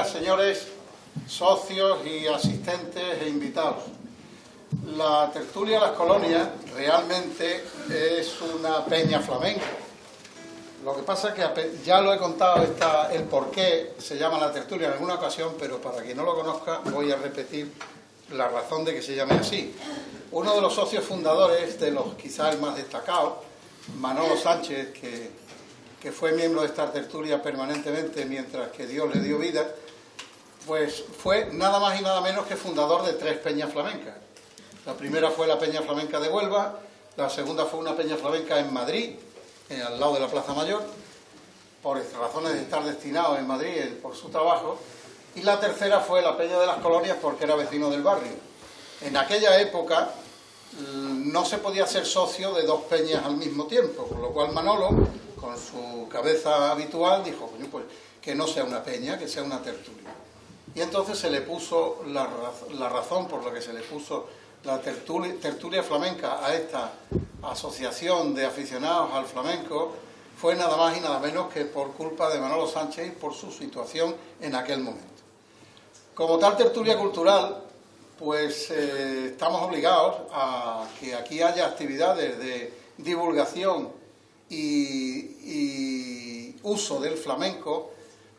días, señores socios y asistentes e invitados. La tertulia Las Colonias realmente es una peña flamenca. Lo que pasa es que ya lo he contado el por qué se llama la tertulia en alguna ocasión, pero para quien no lo conozca voy a repetir la razón de que se llame así. Uno de los socios fundadores, de los quizás el más destacado, Manolo Sánchez, que fue miembro de esta tertulia permanentemente mientras que Dios le dio vida, pues fue nada más y nada menos que fundador de 3 peñas flamencas. La primera fue la Peña Flamenca de Huelva, la segunda fue una peña flamenca en Madrid, al lado de la Plaza Mayor, por razones de estar destinado en Madrid por su trabajo, y la tercera fue la Peña de las Colonias porque era vecino del barrio. En aquella época no se podía ser socio de 2 peñas al mismo tiempo, con lo cual Manolo, con su cabeza habitual, dijo, coño, pues que no sea una peña, que sea una tertulia. Y entonces se le puso la razón por la que se le puso la tertulia flamenca a esta asociación de aficionados al flamenco fue nada más y nada menos que por culpa de Manolo Sánchez y por su situación en aquel momento. Como tal tertulia cultural, pues estamos obligados a que aquí haya actividades de divulgación y uso del flamenco,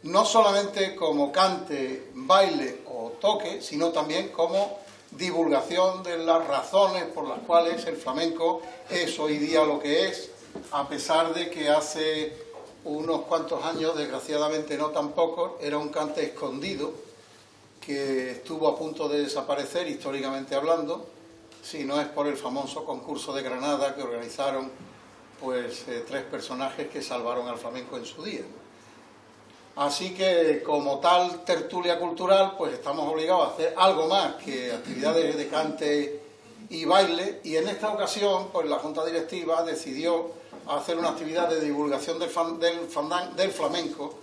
no solamente como cante, baile o toque, sino también como divulgación de las razones por las cuales el flamenco es hoy día lo que es, a pesar de que hace unos cuantos años, desgraciadamente no tan pocos, era un cante escondido que estuvo a punto de desaparecer históricamente hablando, si no es por el famoso concurso de Granada que organizaron pues 3 personajes que salvaron al flamenco en su día. Así que, como tal tertulia cultural, pues estamos obligados a hacer algo más que actividades de cante y baile, y en esta ocasión, pues la Junta Directiva decidió hacer una actividad de divulgación del flamenco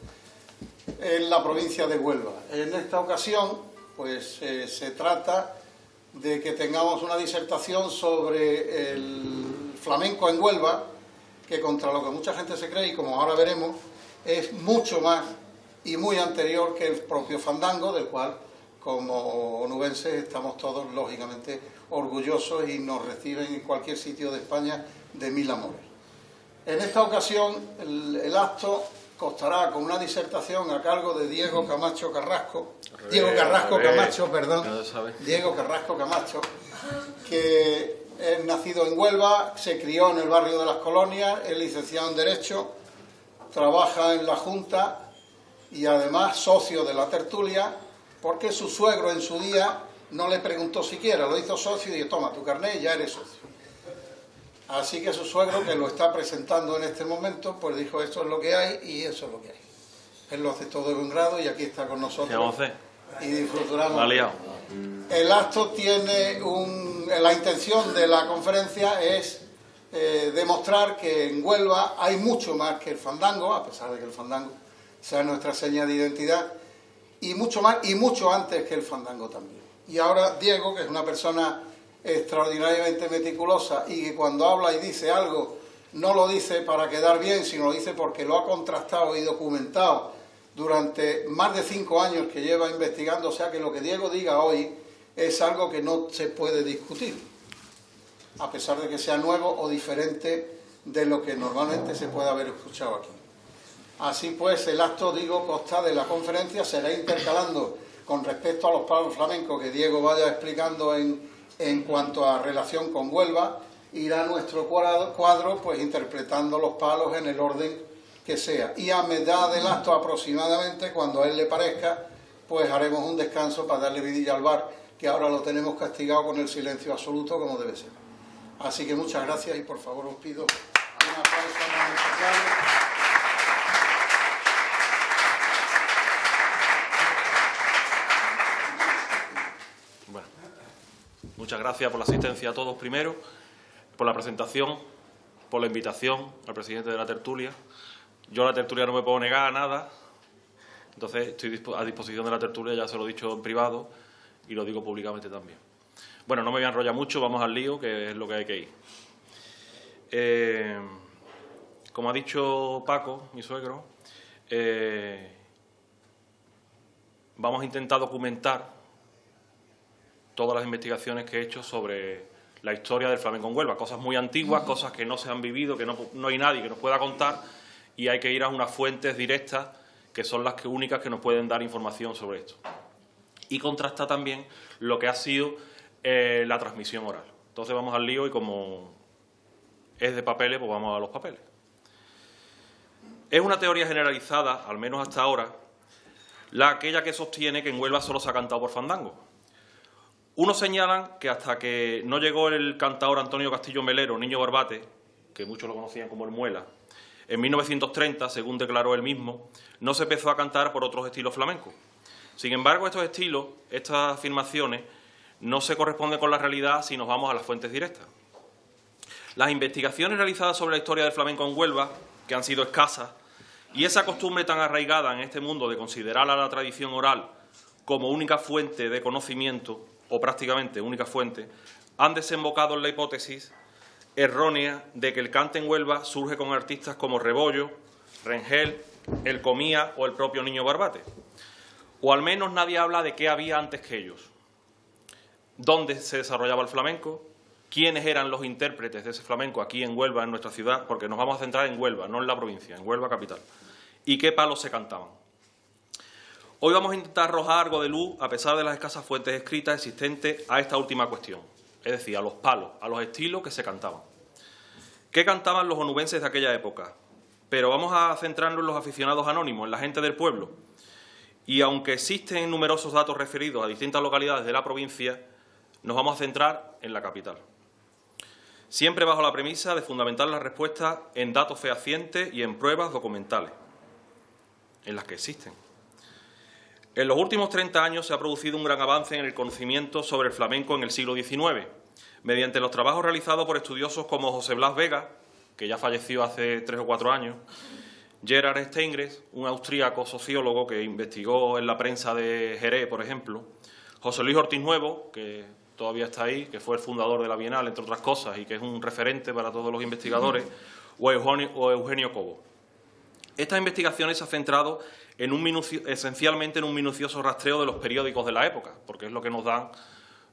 en la provincia de Huelva. En esta ocasión, pues se trata de que tengamos una disertación sobre el flamenco en Huelva, que contra lo que mucha gente se cree, y como ahora veremos, es mucho más y muy anterior que el propio fandango, del cual como onubenses estamos todos lógicamente orgullosos y nos reciben en cualquier sitio de España de mil amores. En esta ocasión el acto constará con una disertación a cargo de Diego Carrasco Camacho, que es nacido en Huelva, se crió en el barrio de Las Colonias, es licenciado en Derecho, trabaja en la Junta y además socio de la tertulia, porque su suegro en su día no le preguntó siquiera, lo hizo socio y dijo, toma tu carnet y ya eres socio. Así que su suegro, que lo está presentando en este momento, pues dijo, esto es lo que hay y eso es lo que hay. Él lo hace todo de buen grado y aquí está con nosotros y disfrutamos. El acto tiene la intención de la conferencia es demostrar que en Huelva hay mucho más que el fandango, a pesar de que el fandango sea nuestra seña de identidad, y mucho más y mucho antes que el fandango también. Y ahora Diego, que es una persona extraordinariamente meticulosa y que cuando habla y dice algo no lo dice para quedar bien, sino lo dice porque lo ha contrastado y documentado durante más de 5 años que lleva investigando, o sea que lo que Diego diga hoy es algo que no se puede discutir, a pesar de que sea nuevo o diferente de lo que normalmente se puede haber escuchado aquí. Así pues, el acto, consta de la conferencia, será intercalando con respecto a los palos flamencos que Diego vaya explicando en cuanto a relación con Huelva, irá nuestro cuadro pues interpretando los palos en el orden que sea. Y a mitad del acto aproximadamente, cuando a él le parezca, pues haremos un descanso para darle vidilla al bar, que ahora lo tenemos castigado con el silencio absoluto como debe ser. Así que muchas gracias y por favor os pido un aplauso más especial. Muchas gracias por la asistencia a todos primero, por la presentación, por la invitación al presidente de la tertulia. Yo a la tertulia no me puedo negar a nada, entonces estoy a disposición de la tertulia, ya se lo he dicho en privado y lo digo públicamente también. Bueno, no me voy a enrollar mucho, vamos al lío, que es lo que hay que ir. Como ha dicho Paco, mi suegro, vamos a intentar documentar todas las investigaciones que he hecho sobre la historia del flamenco en Huelva, cosas muy antiguas, cosas que no se han vivido, que no hay nadie que nos pueda contar, y hay que ir a unas fuentes directas que son las únicas que nos pueden dar información sobre esto. Y contrasta también lo que ha sido la transmisión oral. Entonces vamos al lío y como es de papeles, pues vamos a los papeles. Es una teoría generalizada, al menos hasta ahora, aquella que sostiene que en Huelva solo se ha cantado por fandango. Unos señalan que hasta que no llegó el cantador Antonio Castillo Melero, Niño Barbate, que muchos lo conocían como el Muela, en 1930, según declaró él mismo, no se empezó a cantar por otros estilos flamencos. Sin embargo, estos estilos, estas afirmaciones, no se corresponden con la realidad si nos vamos a las fuentes directas. Las investigaciones realizadas sobre la historia del flamenco en Huelva, que han sido escasas, y esa costumbre tan arraigada en este mundo de considerar a la tradición oral como única fuente de conocimiento, o prácticamente única fuente, han desembocado en la hipótesis errónea de que el cante en Huelva surge con artistas como Rebollo, Rengel, El Comía o el propio Niño Barbate. O al menos nadie habla de qué había antes que ellos. ¿Dónde se desarrollaba el flamenco? ¿Quiénes eran los intérpretes de ese flamenco aquí en Huelva, en nuestra ciudad? Porque nos vamos a centrar en Huelva, no en la provincia, en Huelva capital. ¿Y qué palos se cantaban? Hoy vamos a intentar arrojar algo de luz, a pesar de las escasas fuentes escritas existentes, a esta última cuestión. Es decir, a los palos, a los estilos que se cantaban. ¿Qué cantaban los onubenses de aquella época? Pero vamos a centrarnos en los aficionados anónimos, en la gente del pueblo. Y aunque existen numerosos datos referidos a distintas localidades de la provincia, nos vamos a centrar en la capital. Siempre bajo la premisa de fundamentar la respuesta en datos fehacientes y en pruebas documentales, en las que existen. En los últimos 30 años se ha producido un gran avance en el conocimiento sobre el flamenco en el siglo XIX, mediante los trabajos realizados por estudiosos como José Blas Vega, que ya falleció hace 3 o 4 años, Gerhard Steingres, un austríaco sociólogo que investigó en la prensa de Jerez, por ejemplo, José Luis Ortiz Nuevo, que todavía está ahí, que fue el fundador de la Bienal, entre otras cosas, y que es un referente para todos los investigadores, o Eugenio Cobo. Estas investigaciones se han centrado esencialmente en un minucioso rastreo de los periódicos de la época, porque es lo que nos da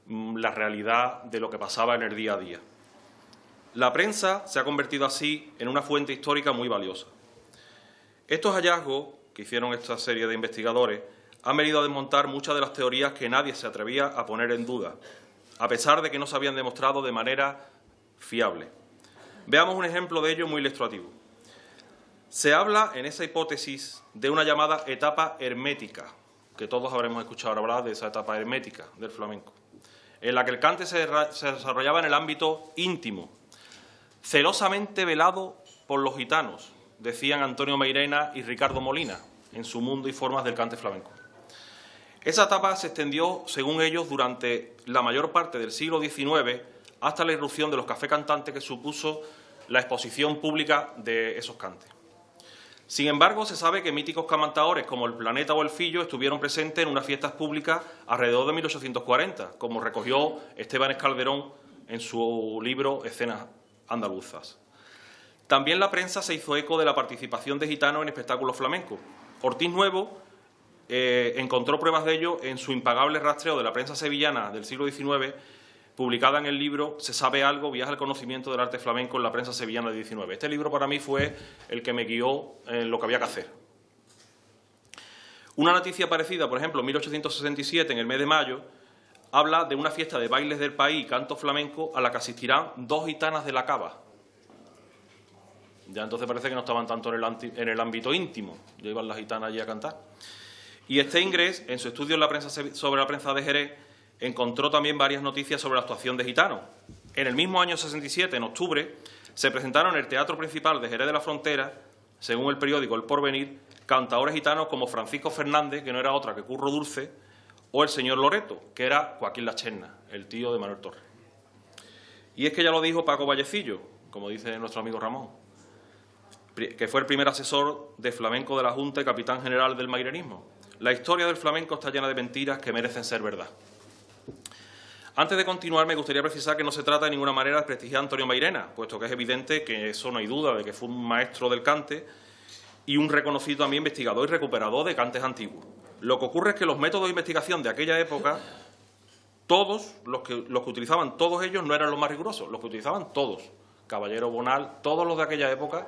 la realidad de lo que pasaba en el día a día. La prensa se ha convertido así en una fuente histórica muy valiosa. Estos hallazgos que hicieron esta serie de investigadores han venido a desmontar muchas de las teorías que nadie se atrevía a poner en duda, a pesar de que no se habían demostrado de manera fiable. Veamos un ejemplo de ello muy ilustrativo. Se habla en esa hipótesis de una llamada etapa hermética, que todos habremos escuchado hablar de esa etapa hermética del flamenco, en la que el cante se desarrollaba en el ámbito íntimo, celosamente velado por los gitanos, decían Antonio Meirena y Ricardo Molina, en su Mundo y formas del cante flamenco. Esa etapa se extendió, según ellos, durante la mayor parte del siglo XIX hasta la irrupción de los cafés cantantes que supuso la exposición pública de esos cantes. Sin embargo, se sabe que míticos cantadores como el Planeta o el Fillo estuvieron presentes en unas fiestas públicas alrededor de 1840, como recogió Esteban Escalderón en su libro Escenas andaluzas. También la prensa se hizo eco de la participación de gitanos en espectáculos flamencos. Ortiz Nuevo encontró pruebas de ello en su impagable rastreo de la prensa sevillana del siglo XIX, publicada en el libro Se sabe algo, viaje al conocimiento del arte flamenco en la prensa sevillana del XIX. Este libro para mí fue el que me guió en lo que había que hacer. Una noticia parecida, por ejemplo, en 1867, en el mes de mayo, habla de una fiesta de bailes del país y canto flamenco a la que asistirán 2 gitanas de la Cava. Ya entonces parece que no estaban tanto en el ámbito íntimo, ya iban las gitanas allí a cantar. Y Steingres, en su estudio sobre la prensa de Jerez, encontró también varias noticias sobre la actuación de gitanos. En el mismo año 67, en octubre, se presentaron en el Teatro Principal de Jerez de la Frontera, según el periódico El Porvenir, cantadores gitanos como Francisco Fernández, que no era otra que Curro Dulce, o el señor Loreto, que era Joaquín La Cherna, el tío de Manuel Torres. Y es que ya lo dijo Paco Vallecillo, como dice nuestro amigo Ramón, que fue el primer asesor de flamenco de la Junta y capitán general del mairenismo. La historia del flamenco está llena de mentiras que merecen ser verdad. Antes de continuar, me gustaría precisar que no se trata de ninguna manera de desprestigiar a Antonio Mairena, puesto que es evidente que eso no hay duda de que fue un maestro del cante y un reconocido también investigador y recuperador de cantes antiguos. Lo que ocurre es que los métodos de investigación de aquella época, todos, los que utilizaban todos ellos no eran los más rigurosos, los que utilizaban todos. Caballero, Bonal, todos los de aquella época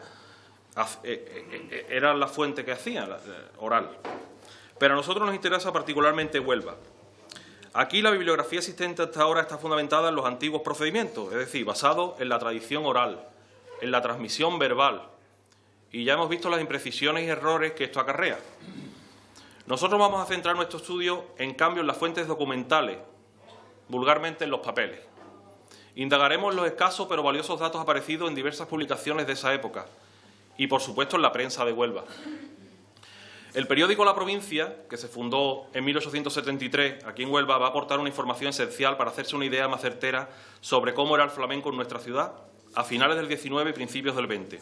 eran la fuente que hacían, oral. Pero a nosotros nos interesa particularmente Huelva. Aquí la bibliografía existente hasta ahora está fundamentada en los antiguos procedimientos, es decir, basado en la tradición oral, en la transmisión verbal, y ya hemos visto las imprecisiones y errores que esto acarrea. Nosotros vamos a centrar nuestro estudio, en cambio, en las fuentes documentales, vulgarmente en los papeles. Indagaremos en los escasos pero valiosos datos aparecidos en diversas publicaciones de esa época y, por supuesto, en la prensa de Huelva. El periódico La Provincia, que se fundó en 1873 aquí en Huelva, va a aportar una información esencial para hacerse una idea más certera sobre cómo era el flamenco en nuestra ciudad a finales del XIX y principios del XX,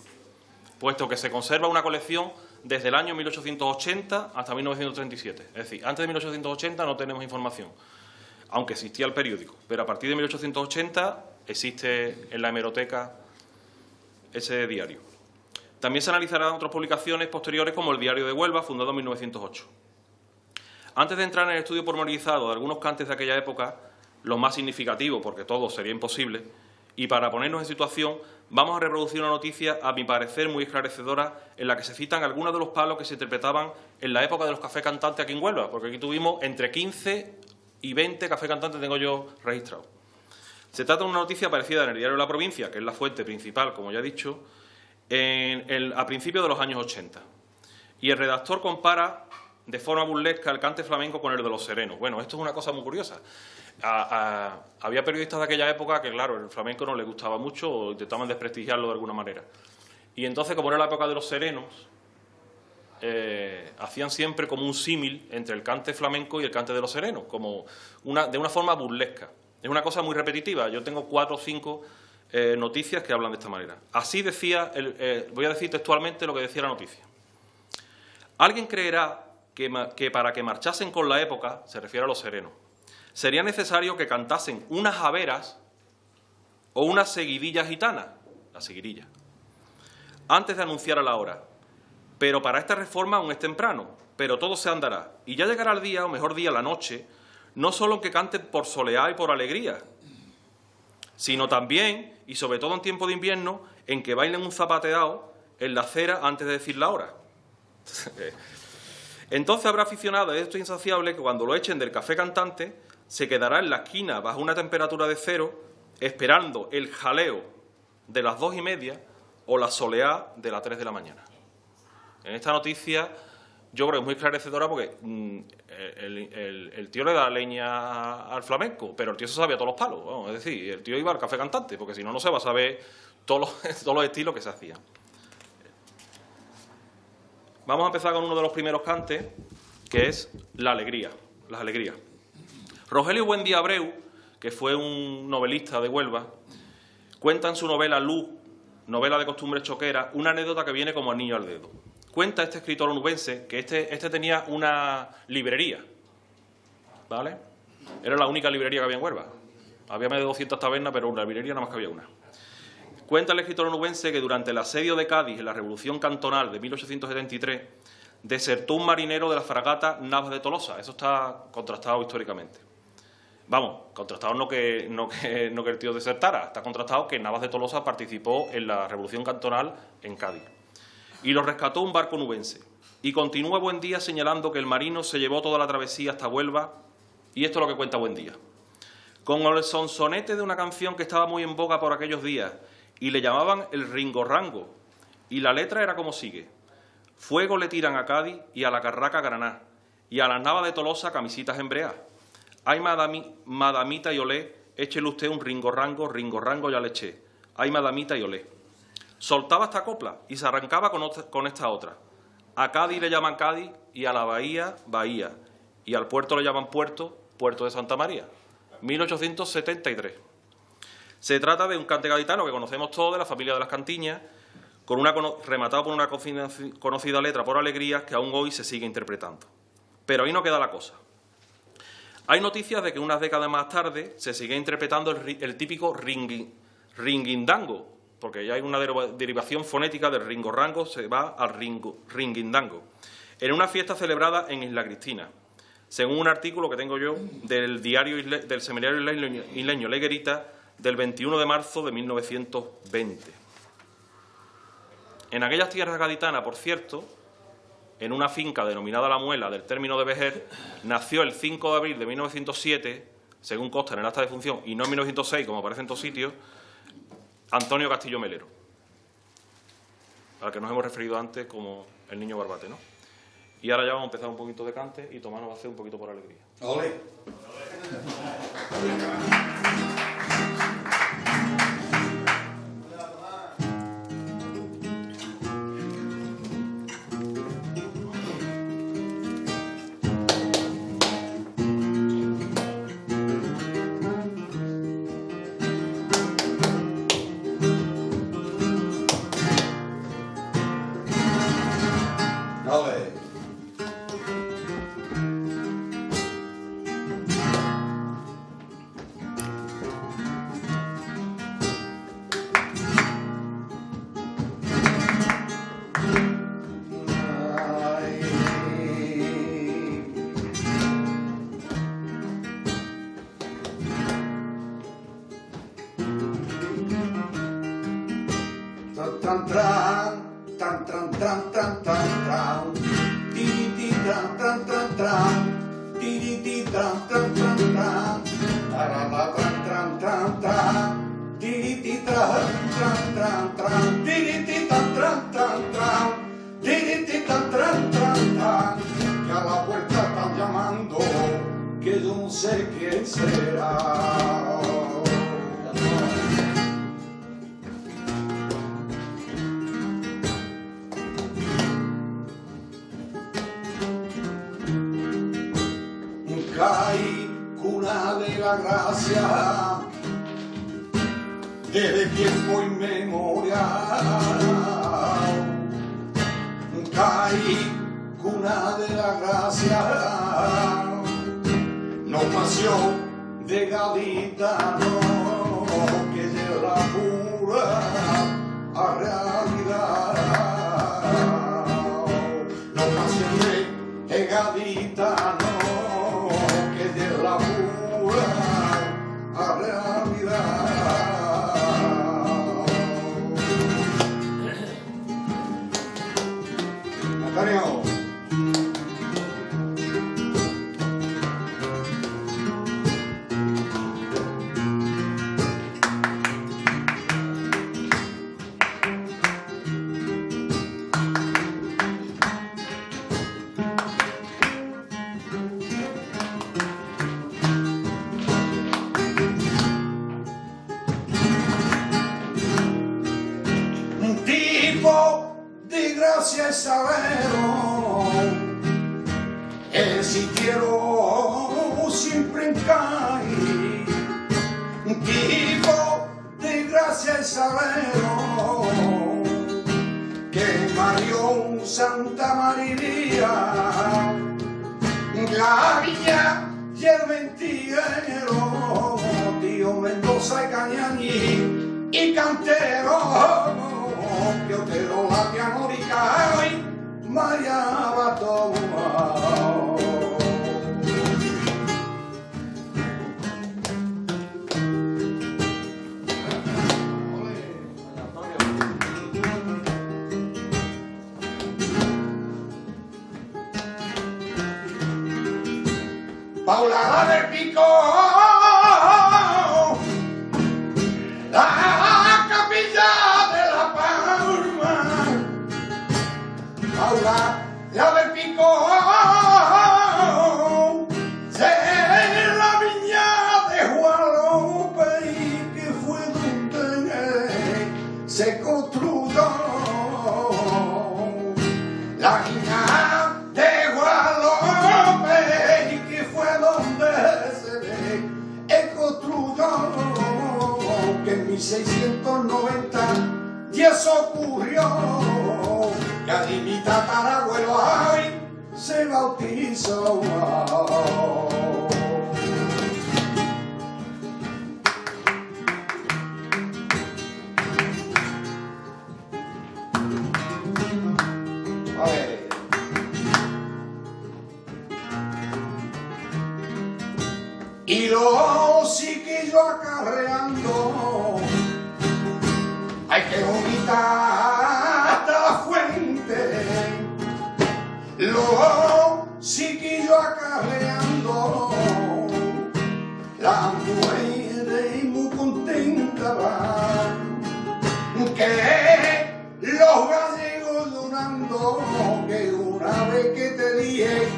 puesto que se conserva una colección desde el año 1880 hasta 1937. Es decir, antes de 1880 no tenemos información, aunque existía el periódico, pero a partir de 1880 existe en la hemeroteca ese diario. También se analizarán otras publicaciones posteriores como el Diario de Huelva, fundado en 1908. Antes de entrar en el estudio pormenorizado de algunos cantes de aquella época, los más significativos, porque todo sería imposible, y para ponernos en situación, vamos a reproducir una noticia, a mi parecer, muy esclarecedora, en la que se citan algunos de los palos que se interpretaban en la época de los cafés cantantes aquí en Huelva, porque aquí tuvimos entre 15 y 20 cafés cantantes, tengo yo registrado. Se trata de una noticia aparecida en el Diario de la Provincia, que es la fuente principal, como ya he dicho, a principios de los años 80. Y el redactor compara de forma burlesca el cante flamenco con el de los serenos. Bueno, esto es una cosa muy curiosa. Había periodistas de aquella época que, claro, el flamenco no les gustaba mucho o intentaban desprestigiarlo de alguna manera. Y entonces, como era la época de los serenos, hacían siempre como un símil entre el cante flamenco y el cante de los serenos, como de una forma burlesca. Es una cosa muy repetitiva. Yo tengo 4 o 5 noticias que hablan de esta manera. Así decía, voy a decir textualmente lo que decía la noticia. Alguien creerá que para que marchasen con la época, se refiere a los serenos, sería necesario que cantasen unas haberas o una seguidilla gitana, la seguidilla, antes de anunciar a la hora. Pero para esta reforma aún es temprano, pero todo se andará. Y ya llegará el día, o mejor día, la noche, no solo en que canten por soleá y por alegría, sino también, y sobre todo en tiempo de invierno, en que bailen un zapateado en la acera antes de decir la hora. Entonces habrá aficionado a esto insaciable que cuando lo echen del café cantante se quedará en la esquina bajo una temperatura de 0 esperando el jaleo de las 2:30 o la soleá de las 3 de la mañana. En esta noticia yo creo que es muy esclarecedora porque el tío le da leña al flamenco, pero el tío se sabía todos los palos, ¿no? Es decir, el tío iba al café cantante, porque si no, no se va a saber todos los estilos que se hacían. Vamos a empezar con uno de los primeros cantes, que es la alegría, las alegrías. Rogelio Buendía Abreu, que fue un novelista de Huelva, cuenta en su novela Luz, novela de costumbres choqueras, una anécdota que viene como anillo al dedo. Cuenta este escritor onubense que este tenía una librería, ¿vale? Era la única librería que había en Huelva. Había más de 200 tabernas, pero una librería nada más que había una. Cuenta el escritor onubense que durante el asedio de Cádiz en la Revolución Cantonal de 1873 desertó un marinero de la fragata Navas de Tolosa. Eso está contrastado históricamente. Vamos, contrastado no que el tío desertara, está contrastado que Navas de Tolosa participó en la Revolución Cantonal en Cádiz. Y lo rescató un barco nubense. Y continúa Buendía señalando que el marino se llevó toda la travesía hasta Huelva, y esto es lo que cuenta Buendía. Con el sonsonete de una canción que estaba muy en boga por aquellos días, y le llamaban el ringorrango, y la letra era como sigue: fuego le tiran a Cádiz y a la carraca Granada, y a las Navas de Tolosa camisitas embreadas. Ay, madamita y olé, échele usted un ringorrango ya le eché. Ay, madamita y olé. Soltaba esta copla y se arrancaba con esta otra. A Cádiz le llaman Cádiz y a la bahía, Bahía. Y al puerto le llaman Puerto, Puerto de Santa María. 1873. Se trata de un cante gaditano que conocemos todos, de la familia de las Cantiñas, rematado por una conocida letra por alegrías que aún hoy se sigue interpretando. Pero ahí no queda la cosa. Hay noticias de que unas décadas más tarde se sigue interpretando el típico ringuindango, porque ya hay una derivación fonética del ringorrango, se va al ringuindango, en una fiesta celebrada en Isla Cristina. según un artículo que tengo yo del del Semanario Isleño La Higuerita del 21 de marzo de 1920. En aquellas tierras gaditanas, por cierto, en una finca denominada La Muela del término de Vejer, nació el 5 de abril de 1907, según consta en el acta de función, y no en 1906, como aparece en todos sitios, Antonio Castillo Melero, al que nos hemos referido antes como el niño Barbate, ¿no? Y ahora ya vamos a empezar un poquito de cante y Tomás nos va a hacer un poquito por alegría. ¡Ole! Tran tran tran tran tran tran tran tiriti tran tran tran tran tiriti tran tran tran tran tarala tran tran tran tran tiriti tran tran tran tran tiriti tran tran tran tran tiriti tran tran tran tran que a la puerta están llamando que yo no sé quién será. Caí cuna de la gracia desde tiempo inmemorial. Caí cuna de la gracia, no pasión de gaditano que de la pura a realidad. No pasión de gaditano de la pura a realidad. Antonio. Gracias sabero existieron siempre en caí tipo de gracias sabero que Marión Santa María la viña y el ventiguero tío Mendoza y Cañaní y Cantero que Otero la pianórica y María Batoma. Paula la del Pico, la capilla de la Palma, Paula la del Pico, de la viña de Juan López, que fue donde se construyó la viña de Juan López, que fue donde se construyó, que en 1690 y eso ocurrió, que allí mi tatarabuelo ay, se bautizó. A ver. y los chiquillos acarreando. Hay que vomitar hasta la fuente, los chiquillos acarreando. La mujer muy contenta va, que los gallegos llorando, que una vez que te dije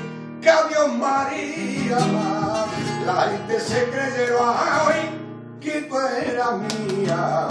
que adiós María va, la gente se creyó hoy que tú eras mía.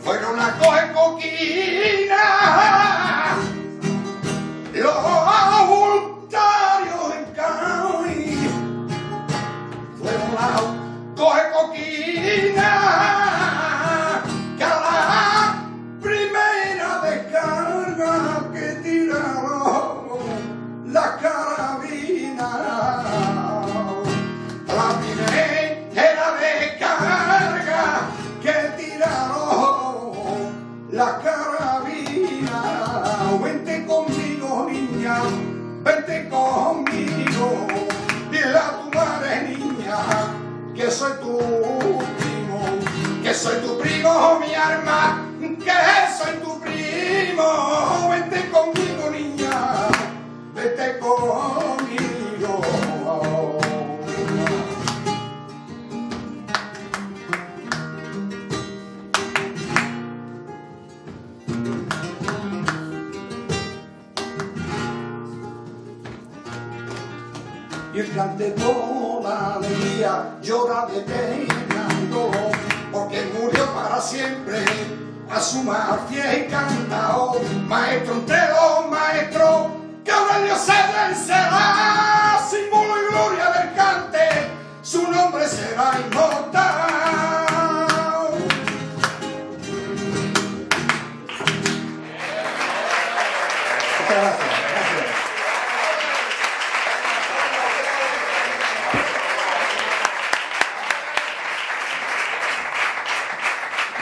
Fueron a coger coquina los voluntarios en Cádiz. Fueron a coger coquina que a la primera descarga que tiraron la carabina. La primera descarga que tiraron la carabina. Vente conmigo, niña, vente conmigo. Dile a tu madre, niña, que soy tu primo, que soy tu primo, mi arma, que soy tu primo. Vente conmigo, niña, vente conmigo. Y el cante con alegría, llora de pena y dolor, porque murió para siempre a su marfil y cantao. Maestro entre los maestros, que Aurelio se vencerá, símbolo y gloria del cante, su nombre será inmortal. Muchas gracias.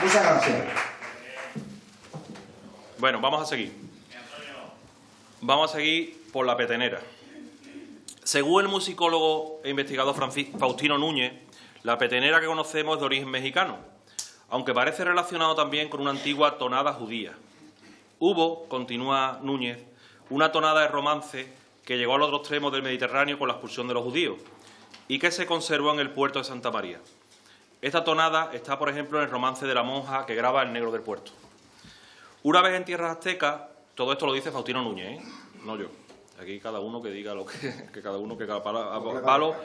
Muchas gracias. Bueno, vamos a seguir. Vamos a seguir por la petenera. Según el musicólogo e investigador Faustino Núñez, la petenera que conocemos es de origen mexicano, aunque parece relacionado también con una antigua tonada judía. Hubo, continúa Núñez, una tonada de romance que llegó al otro extremo del Mediterráneo con la expulsión de los judíos y que se conservó en el puerto de Santa María. Esta tonada está, por ejemplo, en el romance de la monja que graba El negro del puerto. Una vez en tierras aztecas, todo esto lo dice Faustino Núñez, no yo. Aquí cada uno que diga lo que cada uno, que cada palo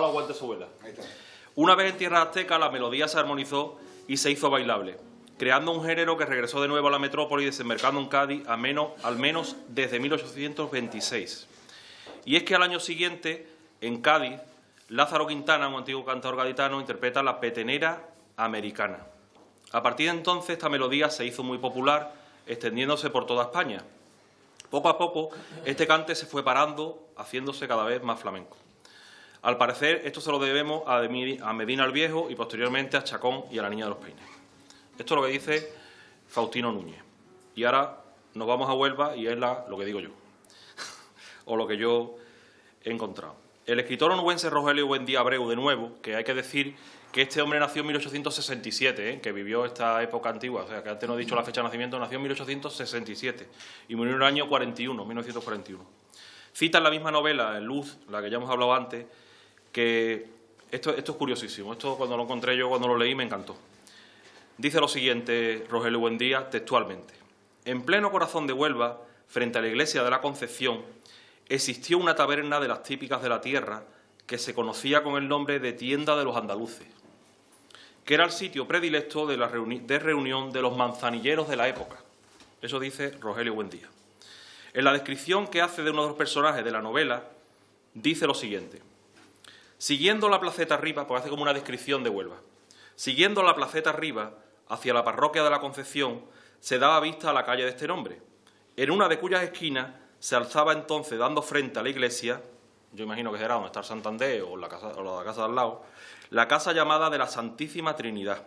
aguante su vela. Una vez en tierras aztecas, la melodía se armonizó y se hizo bailable, creando un género que regresó de nuevo a la metrópoli, desembarcando en Cádiz al menos desde 1826. Y es que al año siguiente, en Cádiz, Lázaro Quintana, un antiguo cantador gaditano, interpreta la petenera americana. A partir de entonces, esta melodía se hizo muy popular, extendiéndose por toda España. Poco a poco, este cante se fue parando, haciéndose cada vez más flamenco. Al parecer, esto se lo debemos a Medina el Viejo y posteriormente a Chacón y a la Niña de los Peines. Esto es lo que dice Faustino Núñez. Y ahora nos vamos a Huelva y es lo que digo yo, o lo que yo he encontrado. El escritor onubense Rogelio Buendía Abreu, de nuevo, que hay que decir que este hombre nació en 1867, que vivió esta época antigua, o sea, que antes no he dicho la fecha de nacimiento, nació en 1867 y murió en el año 1941. Cita en la misma novela, en Luz, la que ya hemos hablado antes, que esto es curiosísimo. Esto cuando lo encontré yo, cuando lo leí, me encantó. Dice lo siguiente Rogelio Buendía textualmente. En pleno corazón de Huelva, frente a la iglesia de la Concepción, existió una taberna de las típicas de la tierra que se conocía con el nombre de Tienda de los Andaluces, que era el sitio predilecto de reunión de los manzanilleros de la época. Eso dice Rogelio Buendía. En la descripción que hace de uno de los personajes de la novela, dice lo siguiente. Siguiendo la placeta arriba, pues hace como una descripción de Huelva. Siguiendo la placeta arriba, hacia la parroquia de la Concepción, se daba vista a la calle de este nombre, en una de cuyas esquinas se alzaba entonces, dando frente a la iglesia, yo imagino que será donde está el Santander o la casa de al lado, la casa llamada de la Santísima Trinidad,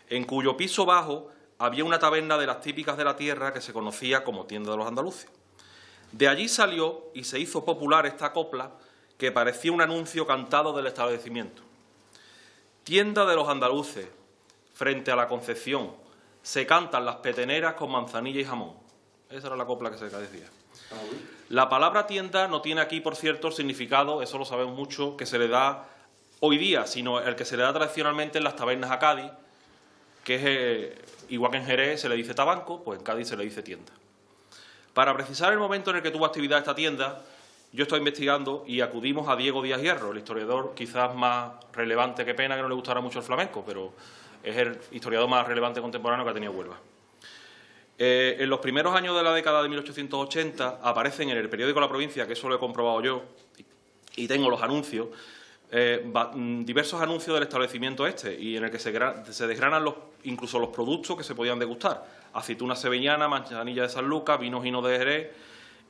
en cuyo piso bajo había una taberna de las típicas de la tierra que se conocía como Tienda de los Andaluces. De allí salió y se hizo popular esta copla que parecía un anuncio cantado del establecimiento. Tienda de los Andaluces, frente a la Concepción, se cantan las peteneras con manzanilla y jamón. Esa era la copla que se decía. La palabra tienda no tiene aquí, por cierto, el significado, eso lo sabemos mucho, que se le da hoy día, sino el que se le da tradicionalmente en las tabernas a Cádiz, que es igual que en Jerez se le dice tabanco, pues en Cádiz se le dice tienda. Para precisar el momento en el que tuvo actividad esta tienda, yo estoy investigando y acudimos a Diego Díaz Hierro, el historiador quizás más relevante, que pena que no le gustara mucho el flamenco, pero es el historiador más relevante contemporáneo que ha tenido Huelva. En los primeros años de la década de 1880 aparecen en el periódico La Provincia, que eso lo he comprobado yo y tengo los anuncios, diversos anuncios del establecimiento este, y en el que se desgranan incluso los productos que se podían degustar: aceituna sevillana, manzanilla de San Lucas, vinos finos de Jerez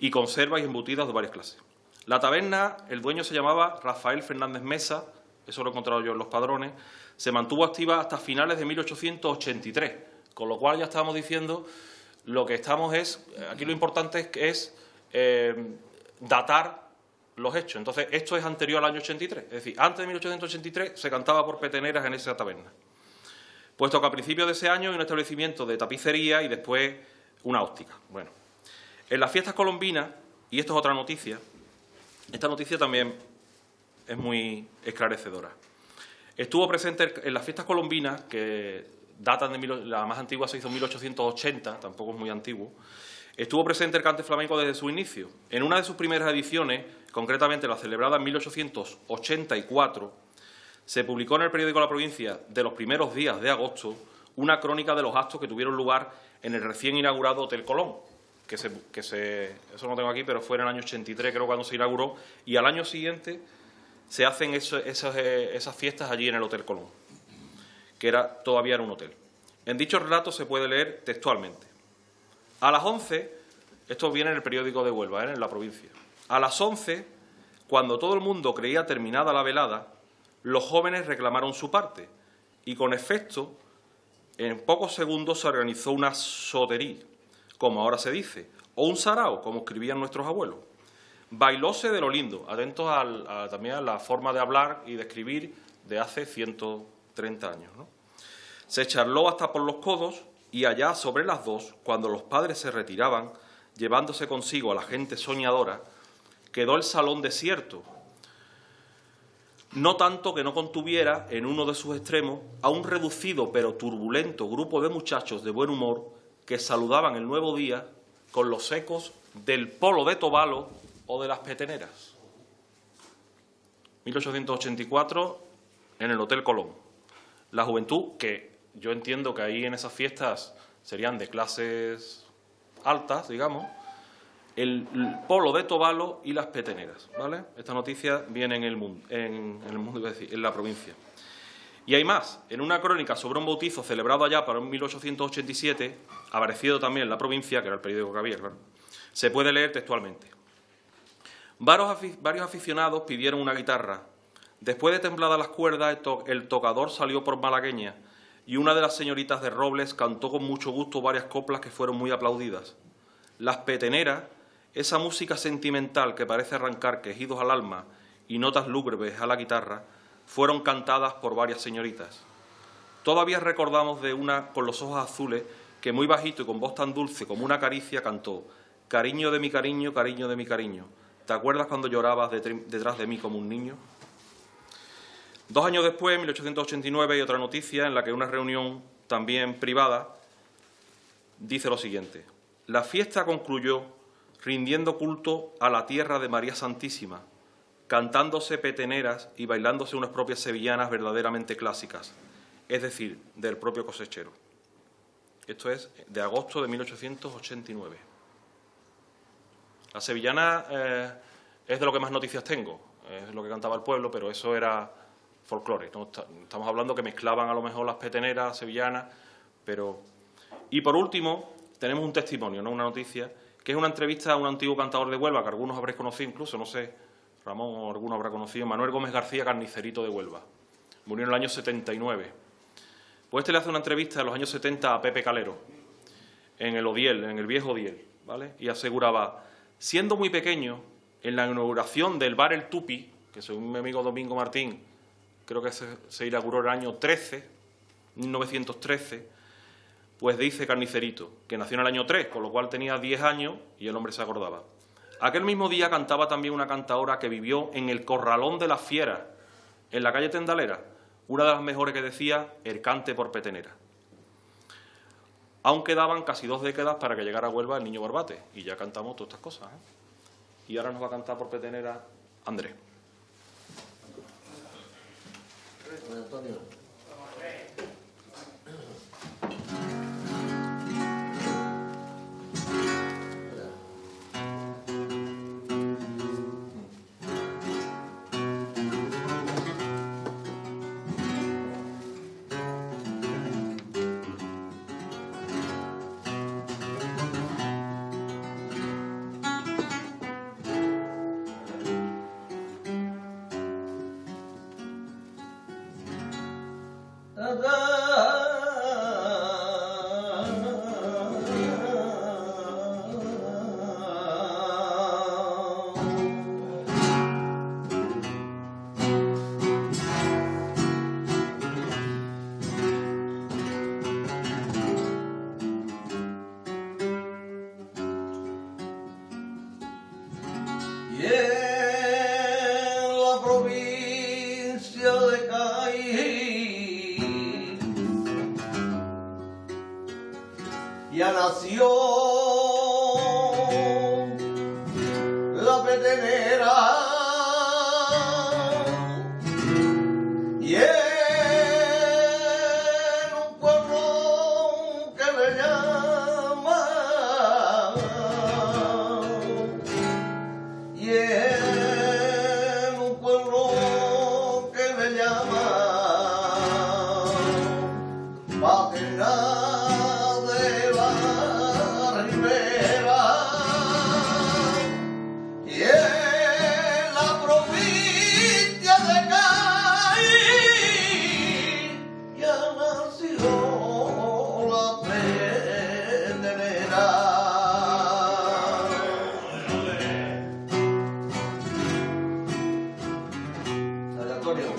y conservas y embutidas de varias clases. La taberna, el dueño se llamaba Rafael Fernández Mesa, eso lo he encontrado yo en los padrones, se mantuvo activa hasta finales de 1883, con lo cual ya estábamos diciendo, lo que estamos es, aquí lo importante es datar los hechos. Entonces, esto es anterior al año 83, es decir, antes de 1883 se cantaba por peteneras en esa taberna. Puesto que a principios de ese año hay un establecimiento de tapicería y después una óptica. Bueno, en las fiestas colombinas, y esto es otra noticia, esta noticia también es muy esclarecedora. Estuvo presente en las fiestas colombinas, que datan de la más antigua se hizo en 1880, tampoco es muy antiguo. Estuvo presente el cante flamenco desde su inicio. En una de sus primeras ediciones, concretamente la celebrada en 1884, se publicó en el periódico La Provincia de los primeros días de agosto una crónica de los actos que tuvieron lugar en el recién inaugurado Hotel Colón, eso no tengo aquí, pero fue en el año 83, creo, cuando se inauguró, y al año siguiente se hacen esas fiestas allí en el Hotel Colón, que todavía era un hotel. En dicho relato se puede leer textualmente: a las 11, esto viene en el periódico de Huelva, en La Provincia, a las 11, cuando todo el mundo creía terminada la velada, los jóvenes reclamaron su parte y, con efecto, en pocos segundos se organizó una sotería, como ahora se dice, o un sarao, como escribían nuestros abuelos. Bailóse de lo lindo, atentos también a la forma de hablar y de escribir de hace 130 años, ¿no? Se charló hasta por los codos y allá sobre las 2, cuando los padres se retiraban, llevándose consigo a la gente soñadora, quedó el salón desierto, no tanto que no contuviera en uno de sus extremos a un reducido pero turbulento grupo de muchachos de buen humor que saludaban el nuevo día con los ecos del polo de Tobalo o de las peteneras. 1884, en el Hotel Colón. La juventud, que yo entiendo que ahí en esas fiestas serían de clases altas, digamos, el polo de Tobalo y las peteneras, ¿vale? Esta noticia viene en el mundo, en La Provincia. Y hay más. En una crónica sobre un bautizo celebrado allá para 1887, aparecido también en La Provincia, que era el periódico que había, claro, se puede leer textualmente: varios aficionados pidieron una guitarra. Después de tembladas las cuerdas, el tocador salió por malagueña y una de las señoritas de Robles cantó con mucho gusto varias coplas que fueron muy aplaudidas. Las peteneras, esa música sentimental que parece arrancar quejidos al alma y notas lúgubres a la guitarra, fueron cantadas por varias señoritas. Todavía recordamos de una con los ojos azules que muy bajito y con voz tan dulce como una caricia cantó: cariño de mi cariño, cariño de mi cariño, ¿te acuerdas cuando llorabas detrás de mí como un niño? 2 años después, en 1889, hay otra noticia en la que una reunión también privada dice lo siguiente: la fiesta concluyó rindiendo culto a la tierra de María Santísima, cantándose peteneras y bailándose unas propias sevillanas verdaderamente clásicas, es decir, del propio cosechero. Esto es de agosto de 1889. La sevillana es de lo que más noticias tengo. es lo que cantaba el pueblo, pero eso era folclore, ¿no? Estamos hablando que mezclaban a lo mejor las peteneras sevillanas, pero... Y por último, tenemos un testimonio, ¿no? Una noticia, que es una entrevista a un antiguo cantador de Huelva, que algunos habréis conocido incluso, no sé, Ramón o alguno habrá conocido, Manuel Gómez García, carnicerito de Huelva. Murió en el año 79. Pues le hace una entrevista en los años 70 a Pepe Calero, en el Odiel, en el viejo Odiel, ¿vale? Y aseguraba, siendo muy pequeño, en la inauguración del bar El Tupi, que según mi amigo Domingo Martín, creo que se inauguró el año 1913, pues dice Carnicerito, que nació en el año 3, con lo cual tenía 10 años y el hombre se acordaba. Aquel mismo día cantaba también una cantadora que vivió en el Corralón de las Fieras, en la calle Tendalera, una de las mejores, que decía El cante por petenera. Aún quedaban casi 2 décadas para que llegara a Huelva el Niño Barbate, y ya cantamos todas estas cosas, ¿eh? Y ahora nos va a cantar por petenera Andrés. Antonio. Y en la provincia de Cádiz ya nació la petenera, y en un pueblo que me llama, y en un pueblo que me llama Paternal de la Ribera, y en la provincia de Cádiz ya nació la petenera. San Antonio.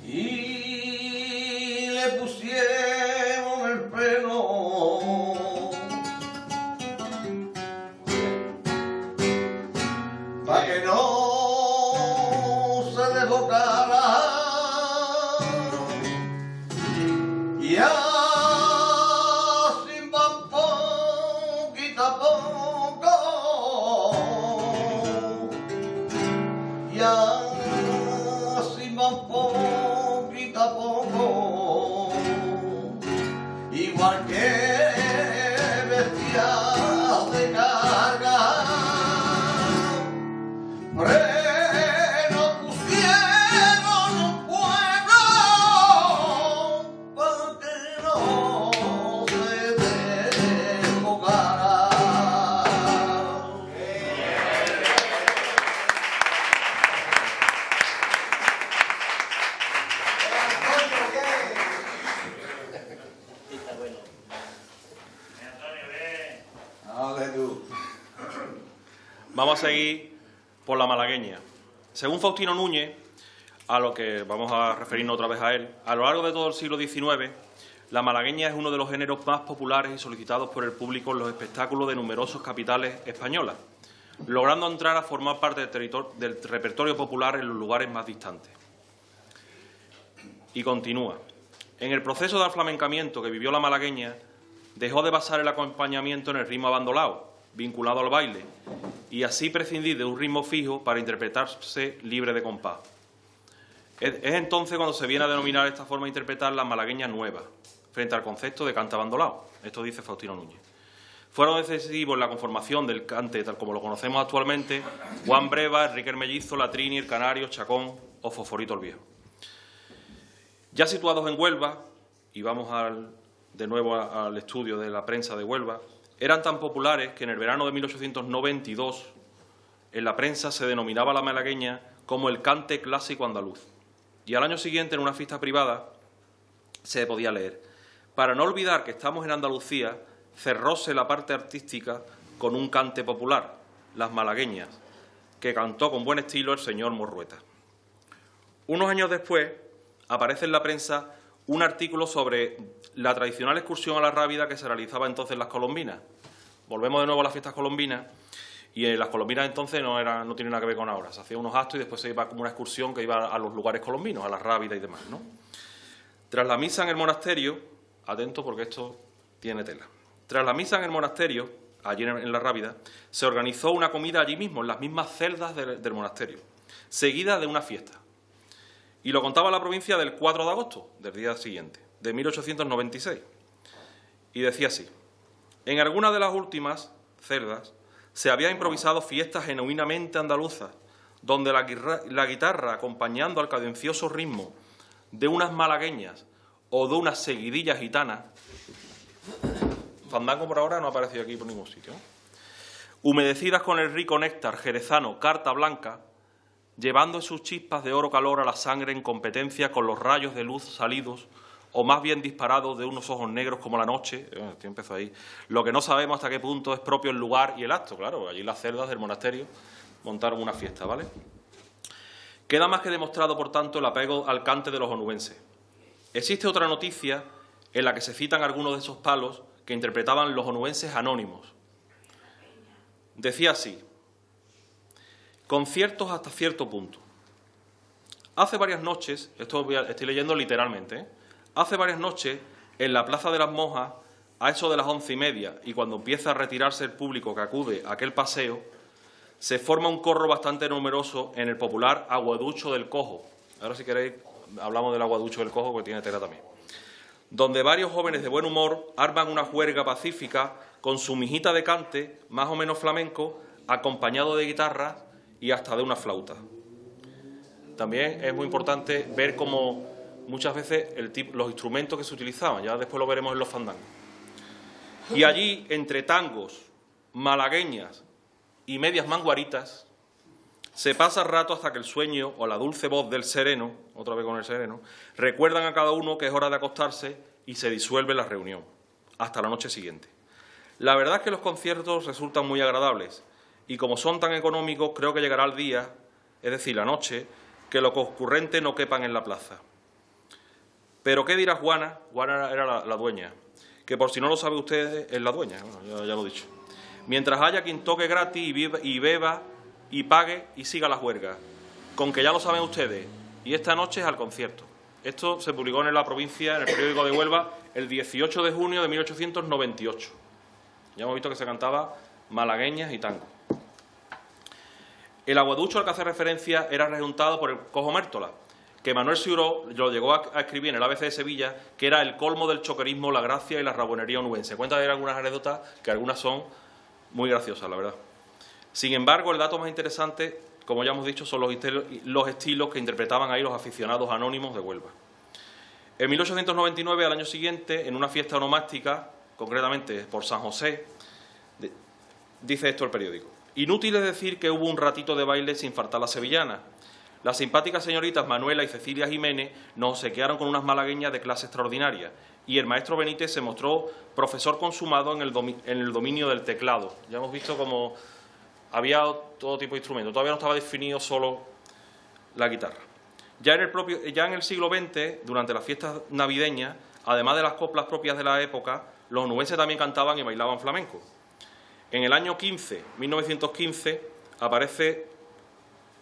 Y le pusieron el pelo para que no se desbocara, y así van poquito a poco, y así van poquito a poco, igual que bestias de carga. Pero pusieron un pueblo para que no se desbocara. Dale tú. Vamos a seguir por la malagueña. Según Faustino Núñez, a lo que vamos a referirnos otra vez a él, a lo largo de todo el siglo XIX, la malagueña es uno de los géneros más populares y solicitados por el público en los espectáculos de numerosas capitales españolas, logrando entrar a formar parte del repertorio popular en los lugares más distantes. Y continúa. En el proceso de aflamencamiento que vivió la malagueña, dejó de basar el acompañamiento en el ritmo abandolado, vinculado al baile, y así prescindir de un ritmo fijo para interpretarse libre de compás. Es entonces cuando se viene a denominar esta forma de interpretar las malagueñas nuevas, frente al concepto de cante abandolado. Esto dice Faustino Núñez. Fueron decisivos en la conformación del cante, tal como lo conocemos actualmente, Juan Breva, Enrique el Mellizo, La Trini, el Canario, Chacón o Fosforito el Viejo. Ya situados en Huelva, y vamos de nuevo al estudio de la prensa de Huelva, eran tan populares que en el verano de 1892 en la prensa se denominaba la malagueña como el cante clásico andaluz. Y al año siguiente, en una fiesta privada, se podía leer: para no olvidar que estamos en Andalucía, cerróse la parte artística con un cante popular, las malagueñas, que cantó con buen estilo el señor Morrueta. Unos años después aparece en la prensa un artículo sobre la tradicional excursión a la Rábida que se realizaba entonces en las Colombinas. Volvemos de nuevo a las fiestas colombinas, y las colombinas entonces no tienen nada que ver con ahora. Se hacían unos actos y después se iba como una excursión que iba a los lugares colombinos, a la Rábida y demás, ¿no? Tras la misa en el monasterio, atento porque esto tiene tela. Tras la misa en el monasterio, allí en la Rábida, se organizó una comida allí mismo, en las mismas celdas del monasterio, seguida de una fiesta. Y lo contaba la provincia del 4 de agosto, del día siguiente, de 1896. Y decía así: en alguna de las últimas celdas se había improvisado fiestas genuinamente andaluzas, donde la guitarra, acompañando al cadencioso ritmo de unas malagueñas o de unas seguidillas gitanas, fandango por ahora no ha aparecido aquí por ningún sitio, humedecidas con el rico néctar jerezano carta blanca, llevando en sus chispas de oro calor a la sangre en competencia con los rayos de luz salidos, o más bien disparados de unos ojos negros como la noche. Empezó ahí. Lo que no sabemos hasta qué punto es propio el lugar y el acto. Claro, allí las celdas del monasterio montaron una fiesta, ¿vale? Queda más que demostrado, por tanto, el apego al cante de los onubenses. Existe otra noticia en la que se citan algunos de esos palos que interpretaban los onubenses anónimos. Decía así: conciertos hasta cierto punto. Hace varias noches, esto estoy leyendo literalmente, hace varias noches, en la Plaza de las Monjas, a eso de las 11:30, y cuando empieza a retirarse el público que acude a aquel paseo, se forma un corro bastante numeroso en el popular Aguaducho del Cojo. Ahora, si queréis, hablamos del Aguaducho del Cojo, que tiene tela también. Donde varios jóvenes de buen humor arman una juerga pacífica con su mijita de cante, más o menos flamenco, acompañado de guitarra y hasta de una flauta. También es muy importante ver cómo muchas veces los instrumentos que se utilizaban, ya después lo veremos en los fandangos. Y allí, entre tangos, malagueñas y medias manguaritas, se pasa rato hasta que el sueño o la dulce voz del sereno, otra vez con el sereno, recuerdan a cada uno que es hora de acostarse y se disuelve la reunión, hasta la noche siguiente. La verdad es que los conciertos resultan muy agradables y como son tan económicos, creo que llegará el día, es decir, la noche, que los concurrentes no quepan en la plaza. Pero ¿qué dirá Juana? Juana era la dueña, que por si no lo sabe usted es la dueña, bueno, ya lo he dicho. Mientras haya quien toque gratis y beba y pague y siga la juerga, con que ya lo saben ustedes, y esta noche es al concierto. Esto se publicó en La Provincia, en el periódico de Huelva, el 18 de junio de 1898. Ya hemos visto que se cantaba malagueñas y tango. El aguaducho al que hace referencia era rejuntado por el Cojo Mértola, que Manuel Ciuró lo llegó a escribir en el ABC de Sevilla, que era el colmo del choquerismo, la gracia y la rabonería onubense. Cuenta de algunas anécdotas, que algunas son muy graciosas, la verdad. Sin embargo, el dato más interesante, como ya hemos dicho, son los estilos que interpretaban ahí los aficionados anónimos de Huelva. En 1899, al año siguiente, en una fiesta onomástica, concretamente por San José, dice esto el periódico: inútil es decir que hubo un ratito de baile sin faltar la sevillana. Las simpáticas señoritas Manuela y Cecilia Jiménez nos obsequiaron con unas malagueñas de clase extraordinaria y el maestro Benítez se mostró profesor consumado en el dominio del teclado. Ya hemos visto cómo había todo tipo de instrumentos, todavía no estaba definido solo la guitarra. Ya en el siglo XX, durante las fiestas navideñas, además de las coplas propias de la época, los onubenses también cantaban y bailaban flamenco. En el año 1915, aparece,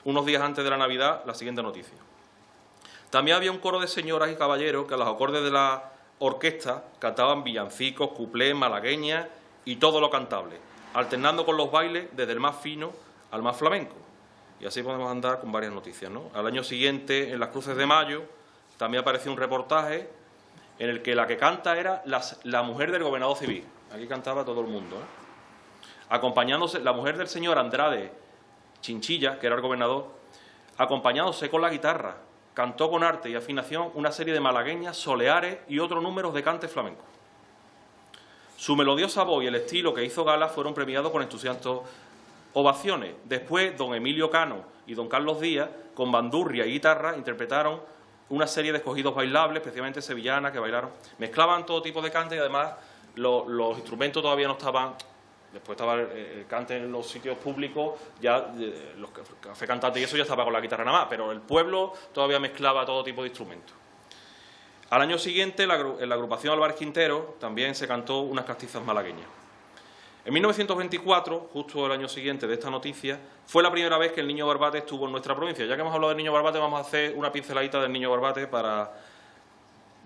unos días antes de la Navidad, la siguiente noticia. También había un coro de señoras y caballeros que a los acordes de la orquestas cantaban villancicos, cuplés, malagueñas y todo lo cantable, alternando con los bailes desde el más fino al más flamenco. Y así podemos andar con varias noticias, ¿no? Al año siguiente, en las Cruces de Mayo, también apareció un reportaje en el que la que canta era la mujer del gobernador civil. Aquí cantaba todo el mundo, acompañándose, la mujer del señor Andrade Chinchilla, que era el gobernador, acompañándose con la guitarra, cantó con arte y afinación una serie de malagueñas, soleares y otros números de cante flamenco. Su melodiosa voz y el estilo que hizo gala fueron premiados con entusiastas ovaciones. Después, don Emilio Cano y don Carlos Díaz, con bandurria y guitarra, interpretaron una serie de escogidos bailables, especialmente sevillanas, que bailaron. Mezclaban todo tipo de cante y además los instrumentos todavía no estaban. Después estaba el cante en los sitios públicos, ya los cafés cantantes y eso ya estaba con la guitarra nada más, pero el pueblo todavía mezclaba todo tipo de instrumentos. Al año siguiente, en la agrupación Álvarez Quintero también se cantó unas castizas malagueñas. En 1924, justo el año siguiente de esta noticia, fue la primera vez que el Niño Barbate estuvo en nuestra provincia. Ya que hemos hablado del Niño Barbate, vamos a hacer una pinceladita del Niño Barbate para...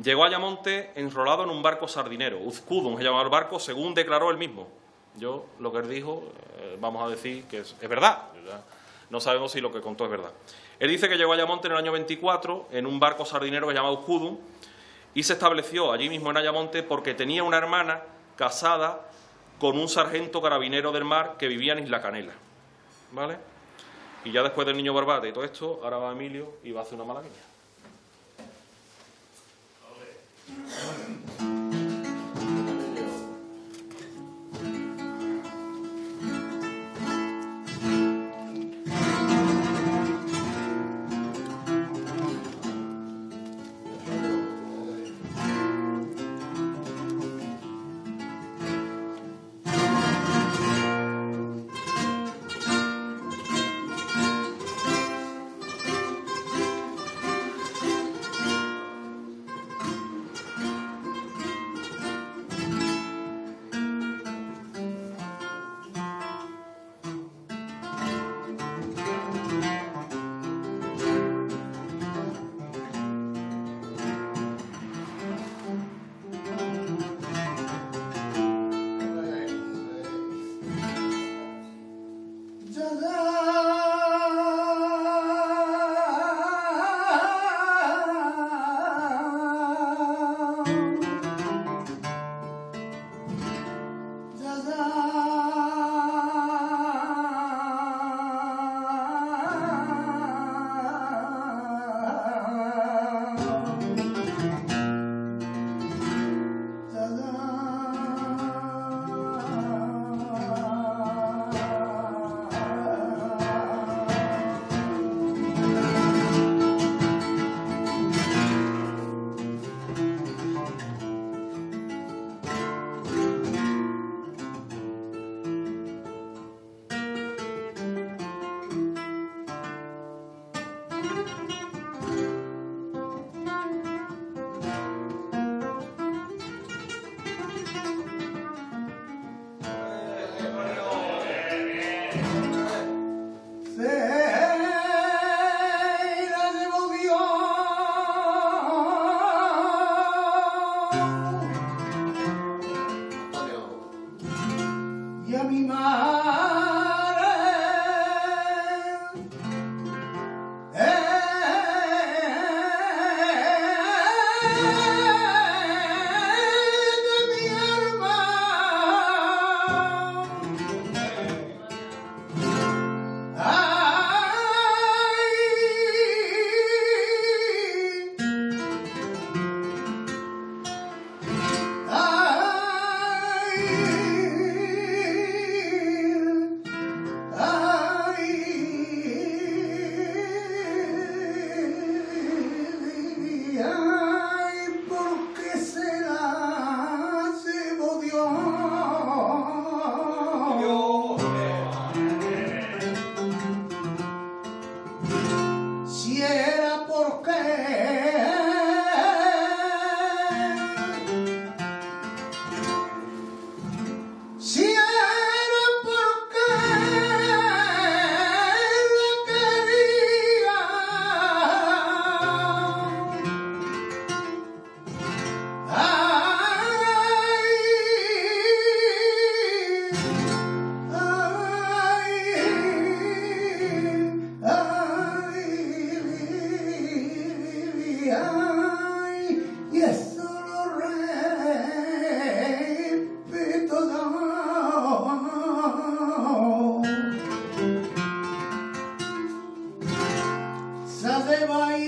Llegó a Ayamonte enrolado en un barco sardinero, Uzcudun se llamaba el barco, según declaró él mismo. Yo, lo que él dijo, vamos a decir que es verdad. No sabemos si lo que contó es verdad. Él dice que llegó a Ayamonte en el año 24 en un barco sardinero que se llama Uzcudun y se estableció allí mismo en Ayamonte porque tenía una hermana casada con un sargento carabinero del mar que vivía en Isla Canela. ¿Vale? Y ya después del Niño Barbate y todo esto, ahora va Emilio y va a hacer una malagueña.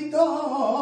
bonito